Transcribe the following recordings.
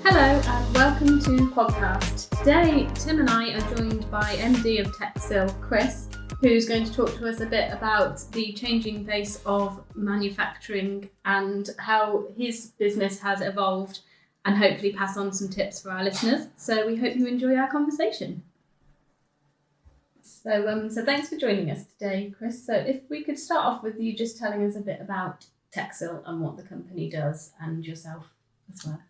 Hello and welcome to QuadCast. Today, Tim and I are joined by MD of Techsil, Chris, who's going to talk to us a bit about the changing face of manufacturing and how his business has evolved, and hopefully pass on some tips for our listeners. So we hope you enjoy our conversation. So thanks for joining us today, Chris. So if we could start off with you just telling us a bit about Techsil and what the company does and yourself as well.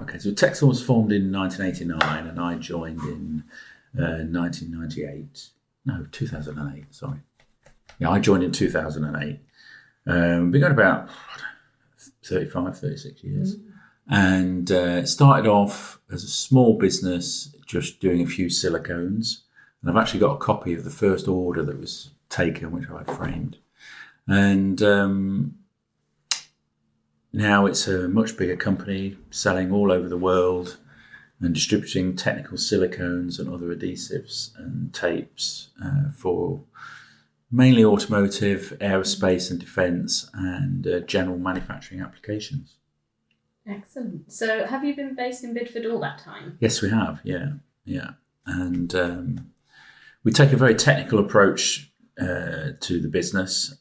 Okay, so Techsil was formed in 1989 and I joined in 2008, sorry. Yeah, I joined in 2008. We've been going about 36 years. And it started off as a small business, just doing a few silicones. And I've actually got a copy of the first order that was taken, which I framed. And now it's a much bigger company, selling all over the world and distributing technical silicones and other adhesives and tapes for mainly automotive, aerospace and defence and general manufacturing applications. Excellent. So have you been based in Bidford all that time? Yes, we have, yeah. And we take a very technical approach to the business.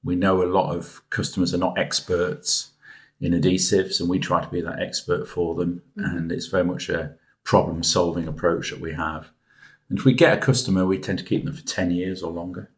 We know a lot of customers are not experts in adhesives, and we try to be that expert for them. And it's very much a problem-solving approach that we have. And if we get a customer, we tend to keep them for 10 years or longer.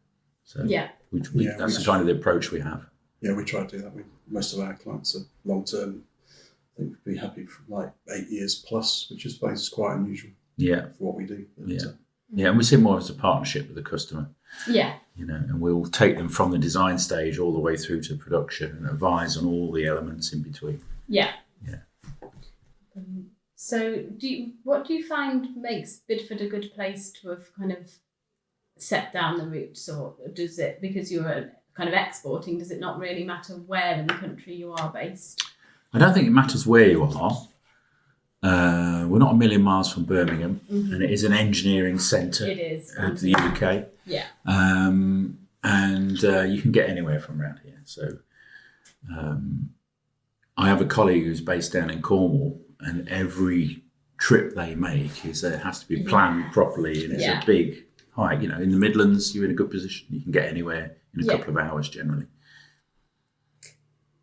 So that's kind of the approach we have. Yeah, we try to do that. Most of our clients are long-term. I think we'd be happy for like 8 years plus, which is quite unusual for what we do. But, and we see more as a partnership with the customer. Yeah. And we'll take them from the design stage all the way through to production and advise on all the elements in between. Yeah. So what do you find makes Bidford a good place to have kind of set down the roots, or does it, because you're kind of exporting, does it not really matter where in the country you are based? I don't think it matters where you are. We're not a million miles from Birmingham, and it is an engineering centre of the UK. Yeah. And you can get anywhere from around here. So I have a colleague who's based down in Cornwall, and every trip they make has to be planned properly, and it's a big hike. In the Midlands, you're in a good position. You can get anywhere in a couple of hours generally.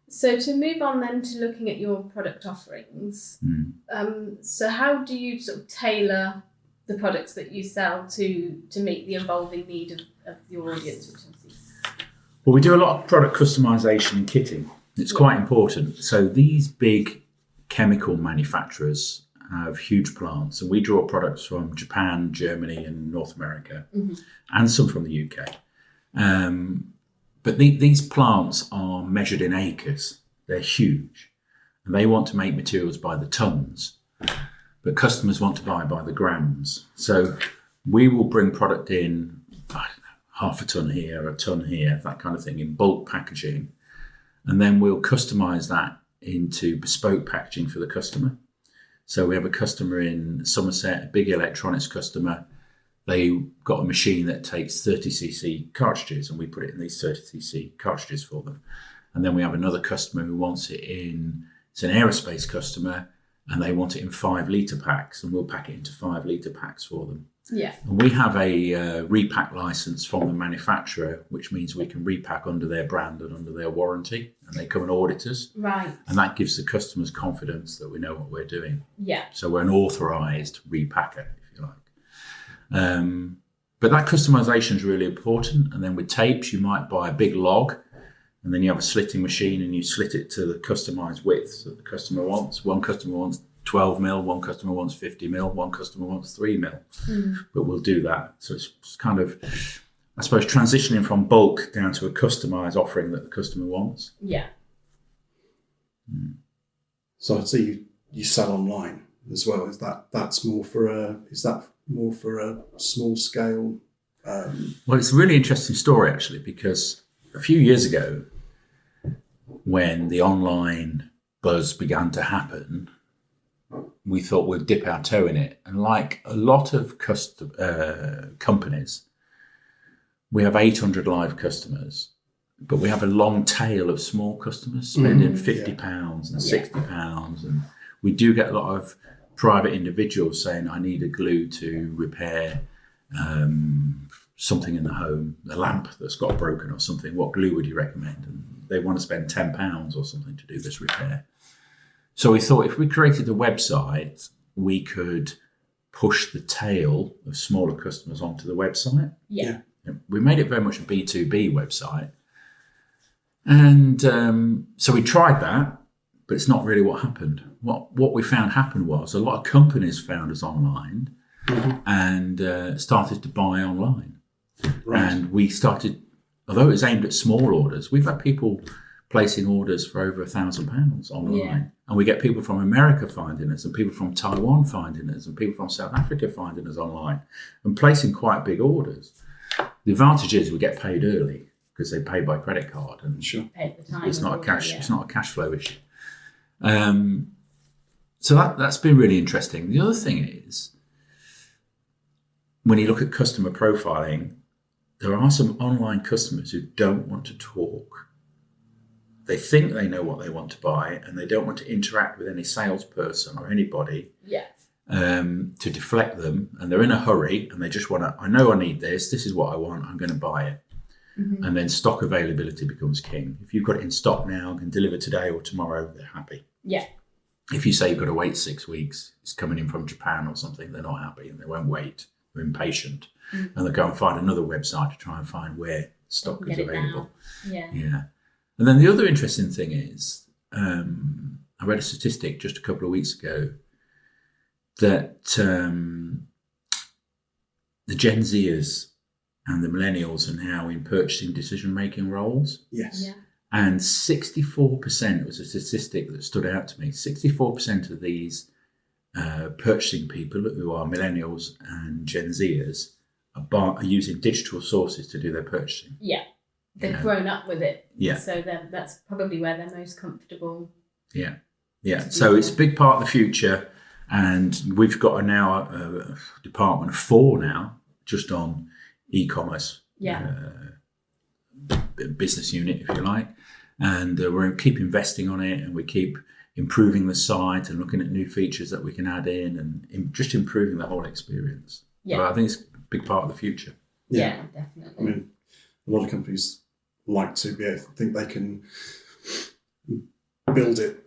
So to move on then to looking at your product offerings, so how do you sort of tailor the products that you sell to meet the evolving need of your audience? Well, we do a lot of product customization and kitting. It's quite important. So these big chemical manufacturers have huge plants, and we draw products from Japan, Germany and North America, and some from the UK. But these plants are measured in acres. They're huge. And they want to make materials by the tons. But customers want to buy by the grams. So we will bring product in, I don't know, half a ton here, a ton here, that kind of thing, in bulk packaging. And then we'll customise that into bespoke packaging for the customer. So we have a customer in Somerset, a big electronics customer. They got a machine that takes 30cc cartridges, and we put it in these 30cc cartridges for them. And then we have another customer who wants it in, it's an aerospace customer, and they want it in 5 litre packs, and we'll pack it into 5 litre packs for them. Yeah. And we have a repack license from the manufacturer, which means we can repack under their brand and under their warranty, and they come and audit us. Right. And that gives the customers confidence that we know what we're doing. Yeah. So we're an authorised repacker, if you like. But that customization is really important. And then with tapes, you might buy a big log, and then you have a slitting machine and you slit it to the customized width that the customer wants. One customer wants 12 mil, one customer wants 50 mil, one customer wants 3 mil. But we'll do that. So it's kind of, I suppose, transitioning from bulk down to a customized offering that the customer wants. Yeah. So I'd say you sell online as well. Is that more for a small scale? Well, it's a really interesting story actually, because a few years ago, when the online buzz began to happen, we thought we'd dip our toe in it. And like a lot of companies, we have 800 live customers, but we have a long tail of small customers spending £50 and £60, and we do get a lot of private individuals saying, I need a glue to repair something in the home, a lamp that's got broken or something. What glue would you recommend? And they want to spend £10 or something to do this repair. So we thought if we created a website, we could push the tail of smaller customers onto the website. Yeah. We made it very much a B2B website. And so we tried that, but it's not really what happened. What we found happened was a lot of companies found us online and started to buy online. Right. And we started, although it was aimed at small orders, we've had people placing orders for over £1,000 online. Yeah. And we get people from America finding us, and people from Taiwan finding us, and people from South Africa finding us online, and placing quite big orders. The advantage is we get paid early because they pay by credit card, and sure. Pay at the time it's not a cash. Yeah. It's not a cash flow issue. So that's been really interesting. The other thing is, when you look at customer profiling, there are some online customers who don't want to talk. They think they know what they want to buy, and they don't want to interact with any salesperson or anybody to deflect them. And they're in a hurry, and they just want to, I know I need this. This is what I want. I'm going to buy it. Mm-hmm. And then stock availability becomes king. If you've got it in stock now, can deliver today or tomorrow, they're happy. Yeah. If you say you've got to wait 6 weeks, it's coming in from Japan or something, they're not happy and they won't wait. They're impatient. Mm-hmm. And they'll go and find another website to try and find where stock is available. Yeah. And then the other interesting thing is, I read a statistic just a couple of weeks ago that the Gen Zers and the millennials are now in purchasing decision-making roles. Yes. Yeah. And 64% was a statistic that stood out to me. 64% of these purchasing people who are millennials and Gen Zers are using digital sources to do their purchasing. Yeah. They've grown up with it. Yeah. So that's probably where they're most comfortable. Yeah. Yeah. So it's a big part of the future. And we've got a department of 4 now, just on e-commerce. Yeah. Business unit, if you like. And we keep investing on it, and we keep improving the site and looking at new features that we can add in, and just improving the whole experience. Yeah. So I think it's a big part of the future. Yeah, definitely. I mean, a lot of companies like to be able to think they can build it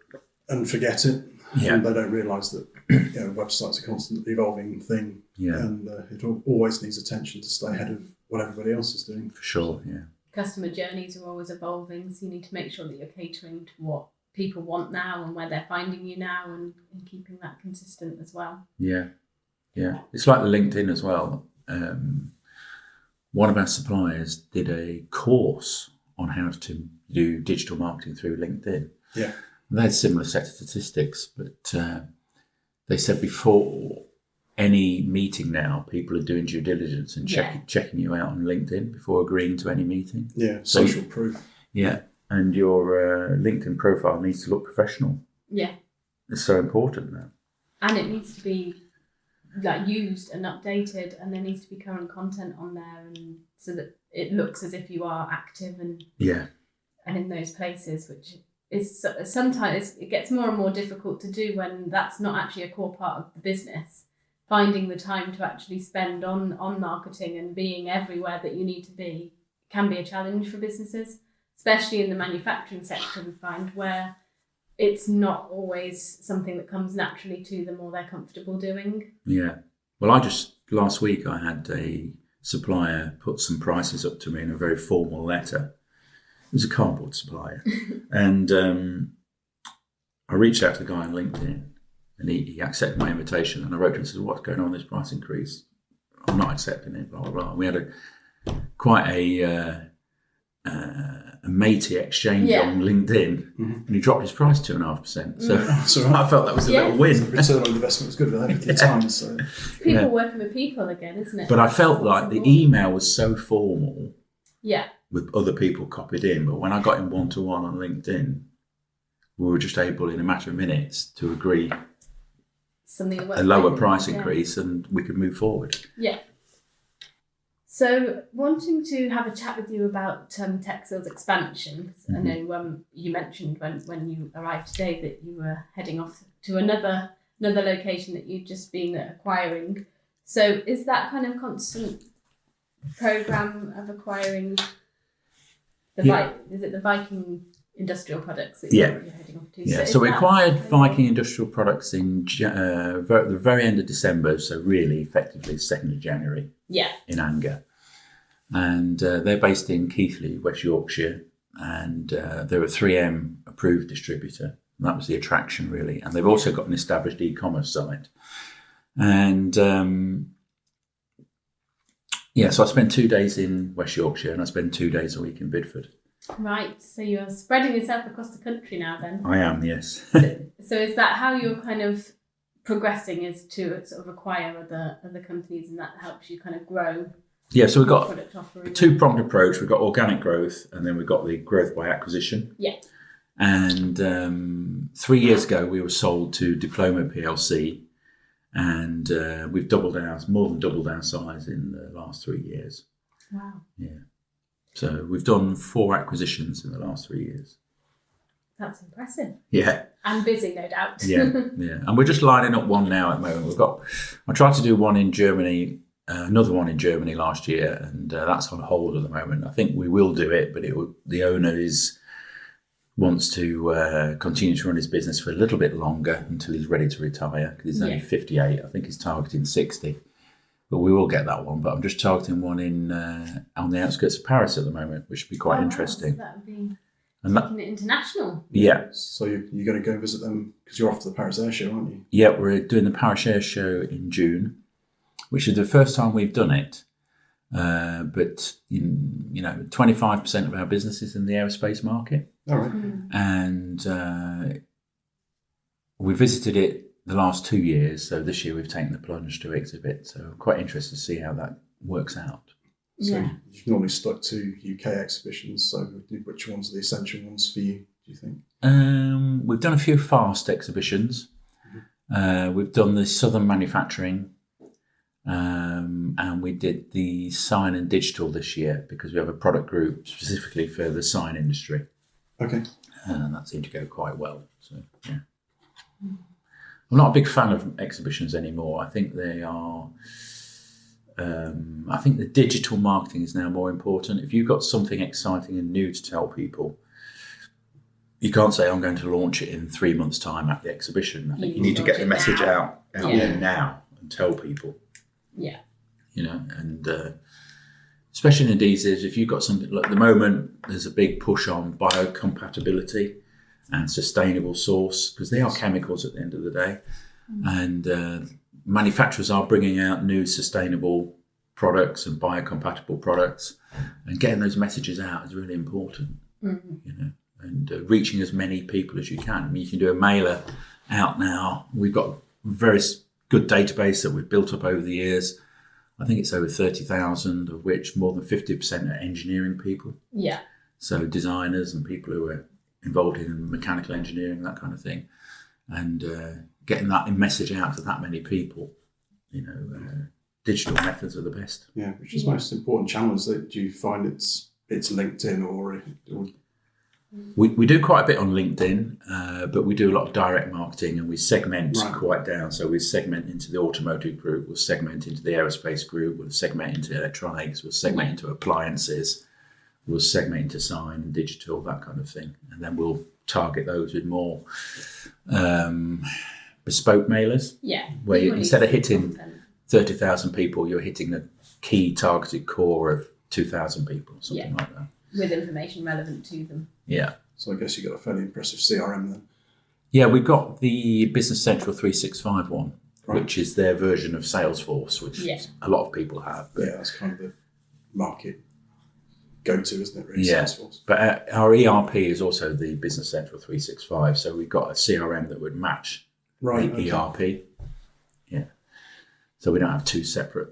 and forget it. Yeah. And they don't realise that websites are a constantly evolving thing. Yeah. And it always needs attention to stay ahead of what everybody else is doing. For sure, yeah. Customer journeys are always evolving, so you need to make sure that you're catering to what people want now and where they're finding you now, and keeping that consistent as well. Yeah. It's like the LinkedIn as well. One of our suppliers did a course on how to do digital marketing through LinkedIn. Yeah. And they had a similar set of statistics, but they said before any meeting now, people are doing due diligence and checking you out on LinkedIn before agreeing to any meeting. Yeah, social proof. Yeah, and your LinkedIn profile needs to look professional. Yeah. It's so important now. And it needs to be used and updated, and there needs to be current content on there, and so that it looks as if you are active and in those places, which is sometimes it gets more and more difficult to do when that's not actually a core part of the business. Finding the time to actually spend on marketing and being everywhere that you need to be can be a challenge for businesses, especially in the manufacturing sector, we find, where it's not always something that comes naturally to them or they're comfortable doing. Yeah. Well, last week I had a supplier put some prices up to me in a very formal letter. It was a cardboard supplier. And I reached out to the guy on LinkedIn, and he accepted my invitation, and I wrote to him and said, what's going on with this price increase? I'm not accepting it, blah, blah, blah. We had quite a matey exchange on LinkedIn, and he dropped his price 2.5%. So I felt that was a little win. The return on investment was good with that at the time. So. People working with people again, isn't it? But I felt like the email was so formal. Yeah. With other people copied in, but when I got in one-to-one on LinkedIn, we were just able in a matter of minutes to agree a lower price increase, and we could move forward. Yeah. So, wanting to have a chat with you about Techsil's expansion. I know you mentioned when you arrived today that you were heading off to another location that you'd just been acquiring. So, is that kind of constant program of acquiring is it the Viking industrial products that you're heading off to? Yeah, so we acquired Viking industrial products in the very end of December, so really effectively 2nd of January in Anger. And they're based in Keighley, West Yorkshire, and they're a 3M approved distributor. And that was the attraction, really. And they've also got an established e-commerce site. And so I spent 2 days in West Yorkshire and I spend 2 days a week in Bidford. Right, so you're spreading yourself across the country now then? I am, yes. So is that how you're kind of progressing, is to sort of acquire other companies, and that helps you kind of grow? Yeah, so we've got a two-pronged approach. We've got organic growth and then we've got the growth by acquisition. Yeah. And 3 years ago we were sold to Diploma PLC, and we've more than doubled our size in the last 3 years. Wow. Yeah. So we've done 4 acquisitions in the last 3 years. That's impressive. Yeah. And busy, no doubt. Yeah. And we're just lining up one now at the moment. I tried to do one in Germany, another one in Germany last year, and that's on hold at the moment. I think we will do it, but the owner wants to continue to run his business for a little bit longer until he's ready to retire, because he's only 58. I think he's targeting 60. But we will get that one. But I'm just targeting one on the outskirts of Paris at the moment, which would be quite interesting. So that would be taking it international. Yeah. So you're going to go visit them because you're off to the Paris Air Show, aren't you? Yeah, we're doing the Paris Air Show in June, which is the first time we've done it. But 25% of our business is in the aerospace market. All right. And we visited it the last 2 years, so this year we've taken the plunge to exhibit. So I'm quite interested to see how that works out. So you've normally stuck to UK exhibitions, so which ones are the essential ones for you, do you think? We've done a few fast exhibitions. We've done the Southern Manufacturing, and we did the sign and digital this year because we have a product group specifically for the sign industry. Okay. And that seemed to go quite well. So, yeah. I'm not a big fan of exhibitions anymore. I think they are. I think the digital marketing is now more important. If you've got something exciting and new to tell people, you can't say, I'm going to launch it in 3 months' time at the exhibition. I think you need to get the message out there now and tell people. Yeah. And especially in adhesives, if you've got something like at the moment, there's a big push on biocompatibility and sustainable source, because they are chemicals at the end of the day. And manufacturers are bringing out new sustainable products and biocompatible products, and getting those messages out is really important, and reaching as many people as you can. I mean, you can do a mailer out now. We've got a very good database that we've built up over the years. I think it's over 30,000, of which more than 50% are engineering people. Yeah. So designers and people who are involved in mechanical engineering, that kind of thing, and getting that message out to that many people. Digital methods are the best. Yeah, which is the most important channel. Is that, do you find it's LinkedIn or We do quite a bit on LinkedIn, but we do a lot of direct marketing, and we segment quite down. So we segment into the automotive group, we'll segment into the aerospace group, we'll segment into electronics, we'll segment into appliances, we'll segment into sign and digital, that kind of thing. And then we'll target those with more bespoke mailers. Yeah. Where instead of hitting 30,000 people, you're hitting the key targeted core of 2,000 people, something like that. With information relevant to them. Yeah. So I guess you've got a fairly impressive CRM then. Yeah, we've got the Business Central 365 one, which is their version of Salesforce, which a lot of people have. But that's kind of the market go-to, isn't it, really, Salesforce? But our ERP is also the Business Central 365, so we've got a CRM that would match the ERP. Yeah. So we don't have two separate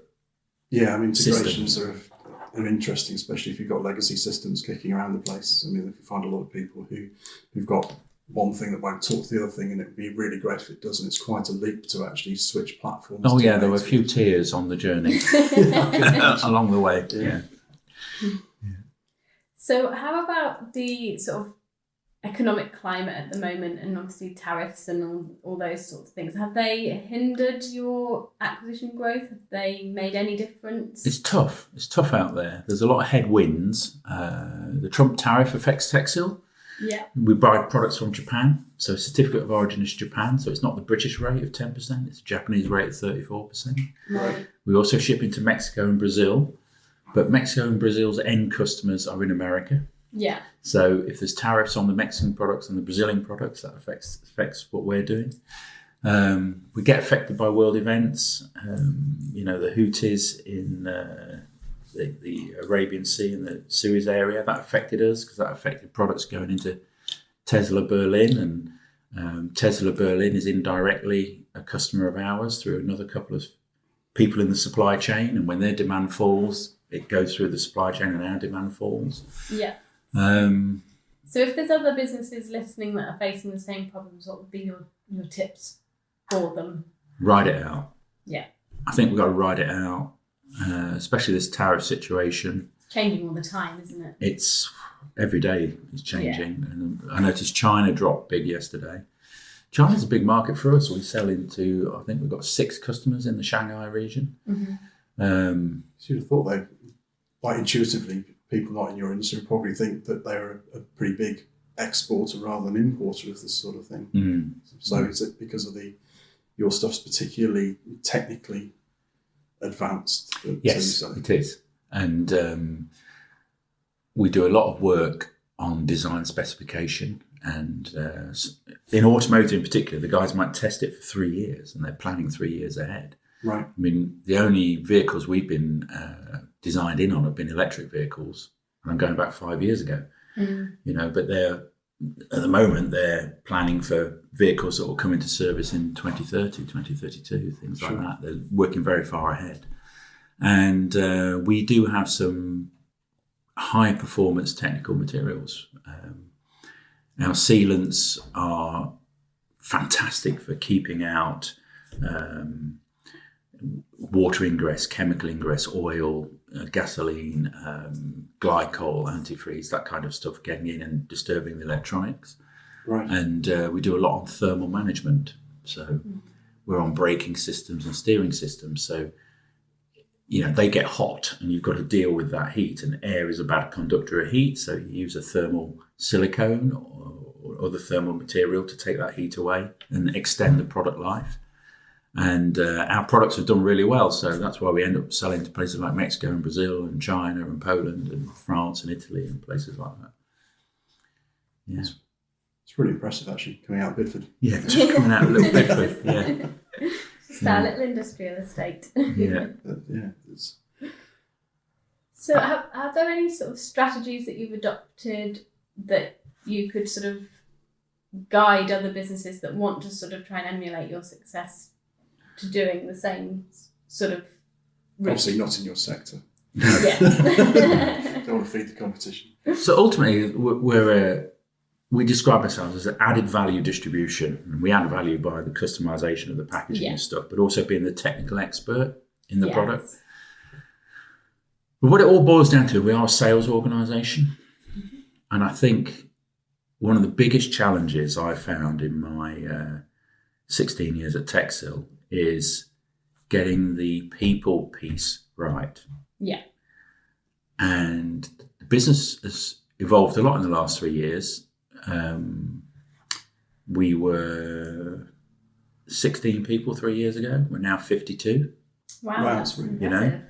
integrations are interesting, especially if you've got legacy systems kicking around the place. I mean, if you find a lot of people who've got one thing that won't talk to the other thing, and it'd be really great if it does. And it's quite a leap to actually switch platforms. Oh yeah, there were a few tears on the journey along the way. Yeah. So how about the sort of economic climate at the moment, and obviously tariffs and all those sorts of things? Have they hindered your acquisition growth? Have they made any difference? It's tough. It's tough out there. There's a lot of headwinds. The Trump tariff affects Techsil. Yeah. We buy products from Japan, so certificate of origin is Japan, so it's not the British rate of 10%, it's a Japanese rate of 34%. Right. We also ship into Mexico and Brazil, but Mexico and Brazil's end customers are in America. Yeah. So if there's tariffs on the Mexican products and the Brazilian products, that affects what we're doing. We get affected by world events. The Houthis in the Arabian Sea and the Suez area, that affected us because that affected products going into Tesla Berlin, and Tesla Berlin is indirectly a customer of ours through another couple of people in the supply chain, and when their demand falls, it goes through the supply chain and our demand falls. Yeah. So if there's other businesses listening that are facing the same problems, what would be your tips for them? Ride it out. Yeah. I think we've got to ride it out, especially this tariff situation. It's changing all the time, isn't it? It's every day it's changing. And I noticed China dropped big yesterday. China's a big market for us. We sell into, I think we've got 6 customers in the Shanghai region. Mm-hmm. So you'd have thought they, like intuitively, people not in your industry probably think that they're a pretty big exporter rather than importer of this sort of thing. Mm. So is it because of your stuff's particularly technically advanced? Yes, it is. And we do a lot of work on design specification. And in automotive in particular, the guys might test it for 3 years and they're planning 3 years ahead. Right. I mean, the only vehicles we've been designed in on have been electric vehicles. And I'm going back 5 years ago. Mm. But at the moment, they're planning for vehicles that will come into service in 2030, 2032, things like that. They're working very far ahead. And we do have some high performance technical materials. Our sealants are fantastic for keeping out water ingress, chemical ingress, oil, gasoline, glycol, antifreeze, that kind of stuff getting in and disturbing the electronics. Right. And we do a lot on thermal management. So we're on braking systems and steering systems. So, they get hot and you've got to deal with that heat, and air is a bad conductor of heat. So you use a thermal silicone or other thermal material to take that heat away and extend the product life. And our products have done really well. So that's why we end up selling to places like Mexico and Brazil and China and Poland and France and Italy and places like that. Yeah. It's really impressive actually coming out of Bidford. Yeah, just coming out of little Bidford. Yeah. It's our little industrial estate. Yeah. It's... So are there any sort of strategies that you've adopted that you could sort of guide other businesses that want to sort of try and emulate your success to doing the same sort of route? Obviously not in your sector. Yeah. Don't want to feed the competition. So ultimately, we describe ourselves as an added value distribution, and we add value by the customization of the packaging and stuff, but also being the technical expert in the product. But what it all boils down to, we are a sales organisation, and I think one of the biggest challenges I've found in my 16 years at Techsil is getting the people piece right. Yeah. And the business has evolved a lot in the last 3 years. We were 16 people 3 years ago. We're now 52. Wow. That's really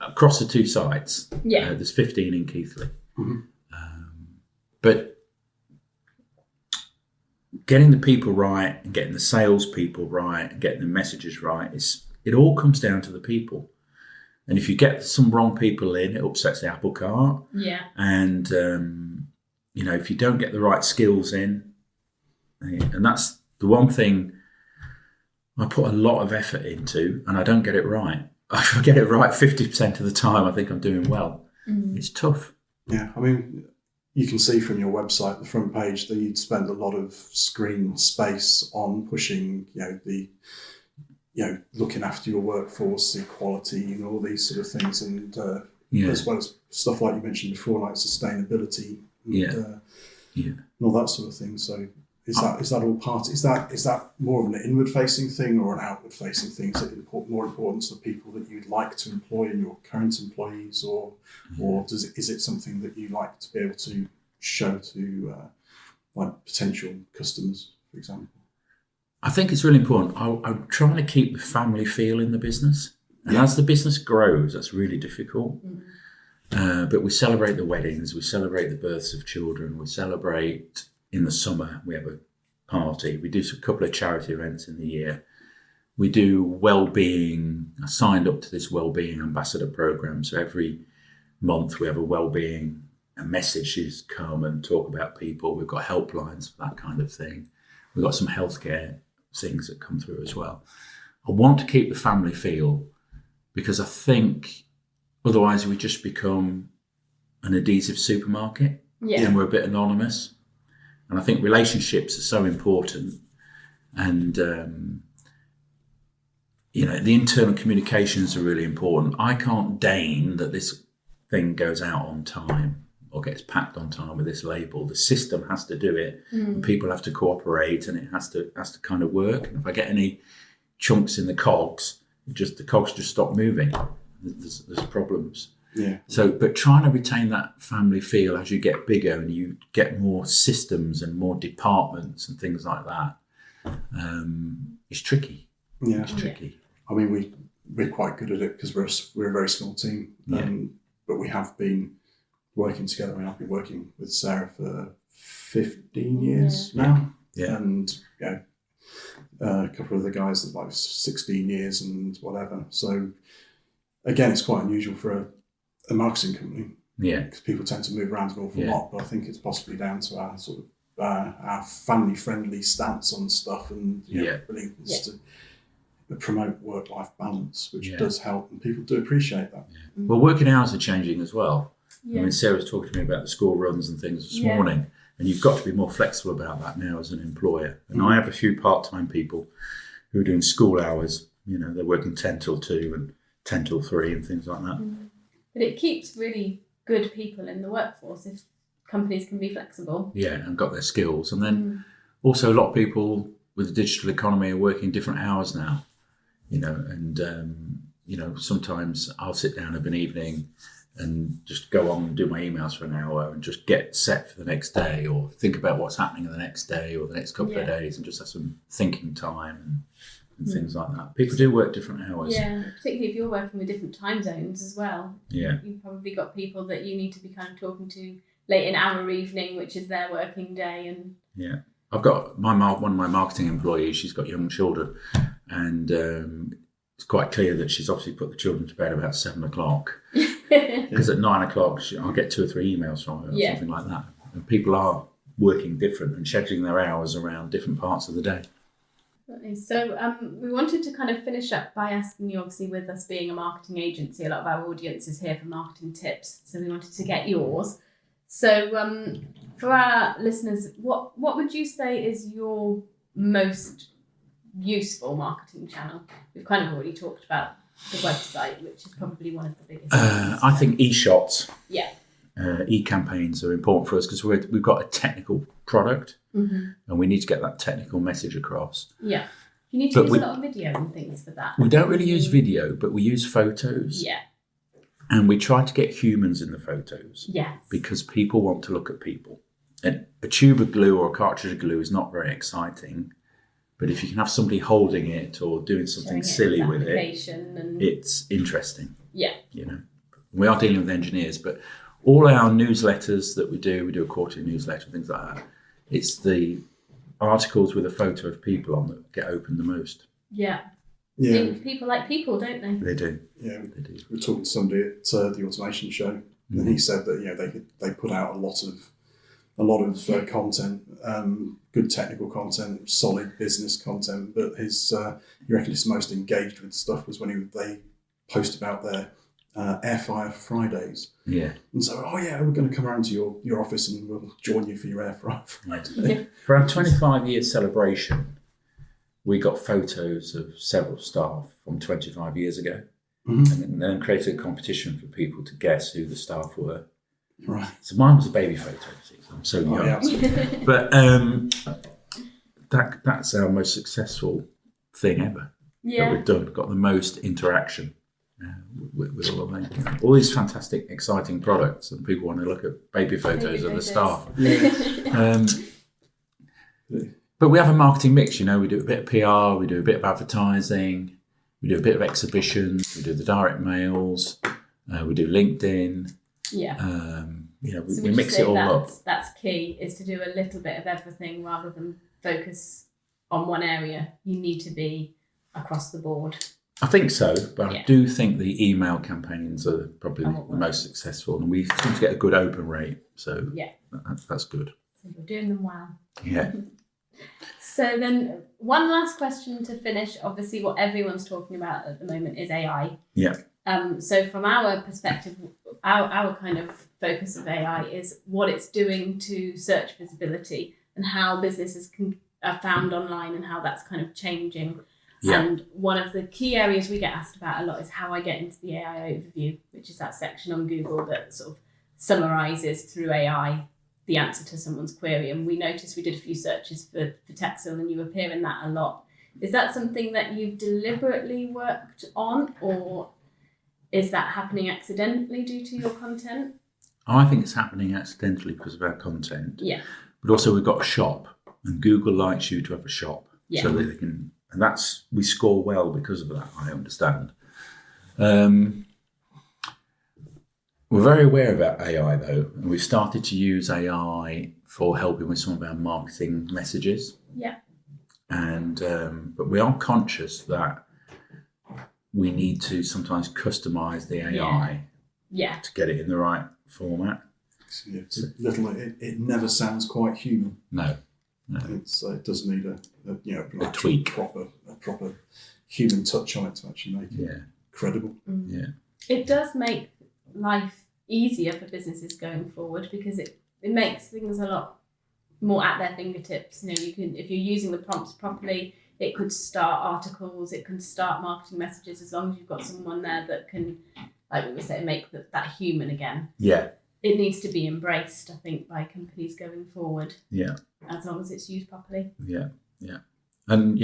Across the 2 sites. Yeah. There's 15 in Keighley. Mm-hmm. But getting the people right and getting the sales people right and getting the messages right, it all comes down to the people. And if you get some wrong people in, it upsets the apple cart. Yeah. And, if you don't get the right skills in, and that's the one thing I put a lot of effort into, and I don't get it right. If I get it right 50% of the time, I think I'm doing well. Mm. It's tough. Yeah, I mean, you can see from your website, the front page, that you'd spend a lot of screen space on pushing, looking after your workforce, equality, and all these sort of things, and as well as stuff like you mentioned before, like sustainability, and all that sort of thing. So is that all part? Is that more of an inward-facing thing or an outward-facing thing? Is it more important to the people that you'd like to employ in your current employees, or is it something that you like to be able to show to like potential customers, for example? I think it's really important. I'm trying to keep the family feel in the business. And as the business grows, that's really difficult. But we celebrate the weddings, we celebrate the births of children, we celebrate in the summer, we have a party. We do a couple of charity events in the year. We do well-being. I signed up to this well-being ambassador program. So every month we have a well-being, messages come and talk about people. We've got helplines for that kind of thing. We've got some healthcare things that come through as well. I want to keep the family feel, because I think otherwise we just become an adhesive supermarket and we're a bit anonymous. And I think relationships are so important. And, the internal communications are really important. I can't deign that this thing goes out on time or gets packed on time with this label. The system has to do it, and people have to cooperate, and it has to kind of work. And if I get any chunks in the cogs, the cogs just stop moving. There's problems. Yeah. So, but trying to retain that family feel as you get bigger and you get more systems and more departments and things like that, it's tricky. Yeah, it's tricky. I mean, we're quite good at it because we're a very small team, but we have been working together. I mean, I've been working with Sara for 15 years now, and a couple of the guys that like 16 years and whatever. So again, it's quite unusual for a marketing company, because people tend to move around an awful lot. But I think it's possibly down to our sort of our family-friendly stance on stuff, and willingness to promote work-life balance, which does help, and people do appreciate that. Well, working hours are changing as well. I mean, Sarah was talking to me about the school runs and things this morning, and you've got to be more flexible about that now as an employer. And I have a few part-time people who are doing school hours. They're working 10 till 2 and 10 till 3 and things like that. But it keeps really good people in the workforce if companies can be flexible. Yeah, and got their skills. And then also a lot of people with the digital economy are working different hours now, sometimes I'll sit down of an evening and just go on and do my emails for an hour and just get set for the next day, or think about what's happening the next day or the next couple of days, and just have some thinking time and things like that. People do work different hours. Yeah, particularly if you're working with different time zones as well. Yeah. You've probably got people that you need to be kind of talking to late in our evening, which is their working day. And I've got one of my marketing employees, she's got young children, and it's quite clear that she's obviously put the children to bed about 7:00, because at 9:00 I'll get 2 or 3 emails from her or something like that. And people are working different and scheduling their hours around different parts of the day. So we wanted to kind of finish up by asking you, obviously with us being a marketing agency, a lot of our audience is here for marketing tips, so we wanted to get yours. So for our listeners, what would you say is your most useful marketing channel? We've kind of already talked about the website, which is probably one of the biggest. I think e-shots. Yeah. E-campaigns are important for us because we've got a technical product, and we need to get that technical message across. Yeah. You need to use a lot of video and things for that. We don't really use video, but we use photos. Yeah. And we try to get humans in the photos. Yes. Because people want to look at people. And a tube of glue or a cartridge of glue is not very exciting. But if you can have somebody holding it or doing something silly with it, it's interesting. Yeah. We are dealing with engineers, but all our newsletters that we do a quarterly newsletter, things like that. It's the articles with a photo of people on that get opened the most. Yeah. Yeah. People like people, don't they? They do. Yeah. They do. We were talking to somebody at the automation show, and he said that they put out a lot of content, good technical content, solid business content. But he reckons his most engaged with stuff was when they post about their air fryer Fridays. Yeah. And so, we're going to come around to your office and we'll join you for your air fryer Friday. Yeah. For our 25-year celebration, we got photos of several staff from 25 years ago, and then created a competition for people to guess who the staff were. Right. So mine was a baby photo. I'm so young. Yeah, but that's our most successful thing ever that we've done. Got the most interaction with all of them. All these fantastic, exciting products, and people want to look at baby photos of the staff. Yeah. But we have a marketing mix, we do a bit of PR, we do a bit of advertising, we do a bit of exhibitions, we do the direct mails, we do LinkedIn. Yeah. So we mix it all up. That's key, is to do a little bit of everything rather than focus on one area. You need to be across the board. I think so, but I do think the email campaigns are probably the most successful, and we seem to get a good open rate, so that's good. So you're doing them well. Yeah. So then one last question to finish. Obviously what everyone's talking about at the moment is AI. Yeah. So from our perspective, our kind of focus of AI is what it's doing to search visibility and how businesses are found online and how that's kind of changing. Yeah. And one of the key areas we get asked about a lot is how I get into the AI overview, which is that section on Google that sort of summarises through AI the answer to someone's query. And we noticed we did a few searches for Techsil and you appear in that a lot. Is that something that you've deliberately worked on, or is that happening accidentally due to your content? I think it's happening accidentally because of our content. Yeah. But also we've got a shop, and Google likes you to have a shop. Yeah. So that they can, and we score well because of that, I understand. We're very aware about AI though, and we've started to use AI for helping with some of our marketing messages. Yeah. And but we are conscious that we need to sometimes customize the AI to get it in the right format. It never sounds quite human. No. It does need a tweak, a proper human touch on it to actually make it credible. Yeah. It does make life easier for businesses going forward because it makes things a lot more at their fingertips. You can, if you're using the prompts properly, it could start articles, it can start marketing messages, as long as you've got someone there that can, like we say, make that human again. Yeah. It needs to be embraced, I think, by companies going forward. Yeah. As long as it's used properly. Yeah. Yeah. And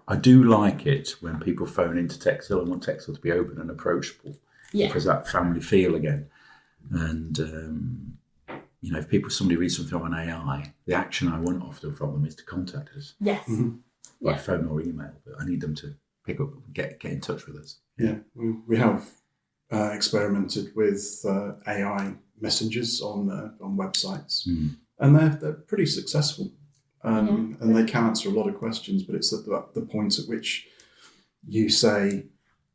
I do like it when people phone into Techsil and want Techsil to be open and approachable. Yeah. Because that family feel again. And if somebody reads something on AI, the action I want often from them is to contact us. Yes. Mm-hmm. By phone or email, but I need them to pick up, get in touch with us. Yeah, we have experimented with AI messengers on websites, and they're pretty successful, and they can answer a lot of questions. But it's at the point at which you say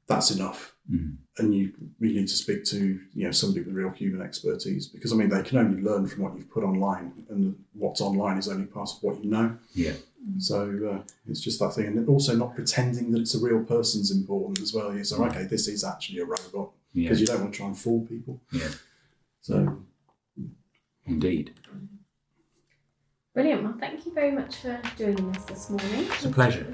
that's enough, and you need to speak to somebody with real human expertise, because they can only learn from what you've put online, and what's online is only part of what you know. Yeah. So it's just that thing, and also not pretending that it's a real person's important as well. So okay, this is actually a robot, because you don't want to try and fool people. Yeah. So indeed. Brilliant. Well, thank you very much for joining us this morning. It's a pleasure.